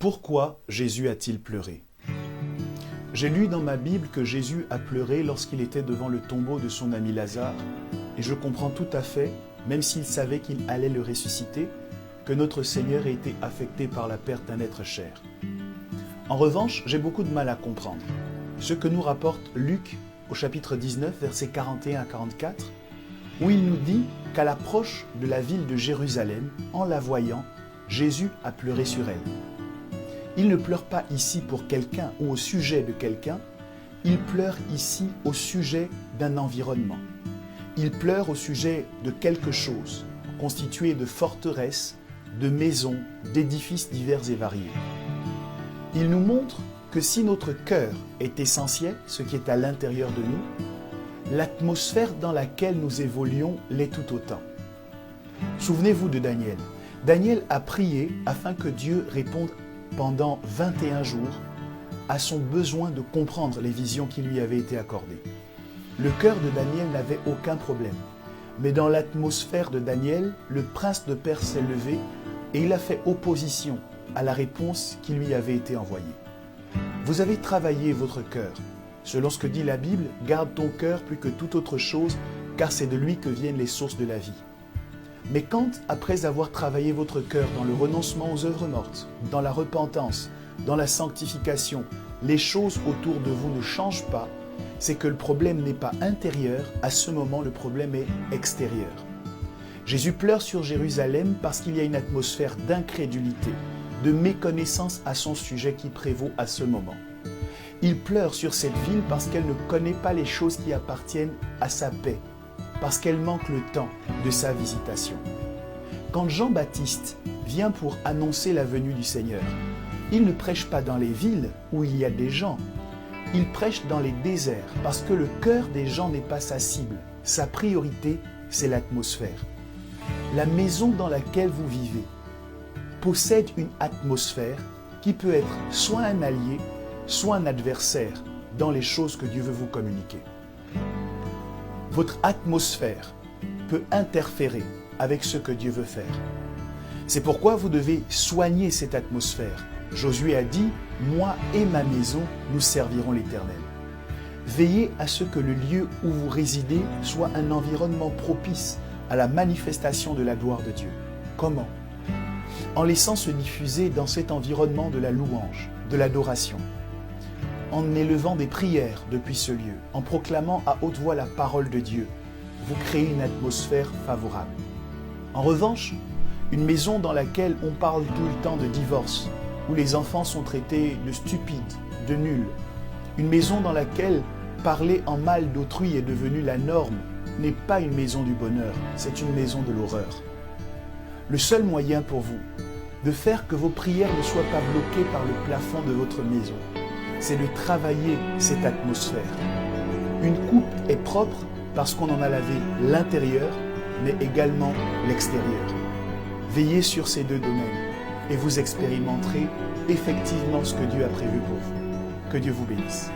Pourquoi Jésus a-t-il pleuré? J'ai lu dans ma Bible que Jésus a pleuré lorsqu'il était devant le tombeau de son ami Lazare, et je comprends tout à fait, même s'il savait qu'il allait le ressusciter, que notre Seigneur ait été affecté par la perte d'un être cher. En revanche, j'ai beaucoup de mal à comprendre ce que nous rapporte Luc au chapitre 19, versets 41 à 44, où il nous dit qu'à l'approche de la ville de Jérusalem, en la voyant, Jésus a pleuré sur elle. Il ne pleure pas ici pour quelqu'un ou au sujet de quelqu'un, il pleure ici au sujet d'un environnement. Il pleure au sujet de quelque chose, constitué de forteresses, de maisons, d'édifices divers et variés. Il nous montre que si notre cœur est essentiel, ce qui est à l'intérieur de nous, l'atmosphère dans laquelle nous évoluons l'est tout autant. Souvenez-vous de Daniel. Daniel a prié afin que Dieu réponde pendant 21 jours à son besoin de comprendre les visions qui lui avaient été accordées. Le cœur de Daniel n'avait aucun problème. Mais dans l'atmosphère de Daniel, le prince de Perse s'est levé et il a fait opposition à la réponse qui lui avait été envoyée. Vous avez travaillé votre cœur. Selon ce que dit la Bible, garde ton cœur plus que toute autre chose, car c'est de lui que viennent les sources de la vie. Mais quand, après avoir travaillé votre cœur dans le renoncement aux œuvres mortes, dans la repentance, dans la sanctification, les choses autour de vous ne changent pas, c'est que le problème n'est pas intérieur, à ce moment le problème est extérieur. Jésus pleure sur Jérusalem parce qu'il y a une atmosphère d'incrédulité, de méconnaissance à son sujet qui prévaut à ce moment. Il pleure sur cette ville parce qu'elle ne connaît pas les choses qui appartiennent à sa paix, parce qu'elle manque le temps de sa visitation. Quand Jean-Baptiste vient pour annoncer la venue du Seigneur, il ne prêche pas dans les villes où il y a des gens, il prêche dans les déserts parce que le cœur des gens n'est pas sa cible. Sa priorité, c'est l'atmosphère. La maison dans laquelle vous vivez possède une atmosphère qui peut être soit un allié, soit un adversaire dans les choses que Dieu veut vous communiquer. Votre atmosphère peut interférer avec ce que Dieu veut faire. C'est pourquoi vous devez soigner cette atmosphère. Josué a dit « Moi et ma maison, nous servirons l'Éternel ». Veillez à ce que le lieu où vous résidez soit un environnement propice à la manifestation de la gloire de Dieu. Comment? En laissant se diffuser dans cet environnement de la louange, de l'adoration, en élevant des prières depuis ce lieu, en proclamant à haute voix la parole de Dieu, vous créez une atmosphère favorable. En revanche, une maison dans laquelle on parle tout le temps de divorce, où les enfants sont traités de stupides, de nuls, une maison dans laquelle parler en mal d'autrui est devenu la norme, n'est pas une maison du bonheur, c'est une maison de l'horreur. Le seul moyen pour vous de faire que vos prières ne soient pas bloquées par le plafond de votre maison, c'est de travailler cette atmosphère. Une coupe est propre parce qu'on en a lavé l'intérieur, mais également l'extérieur. Veillez sur ces deux domaines et vous expérimenterez effectivement ce que Dieu a prévu pour vous. Que Dieu vous bénisse.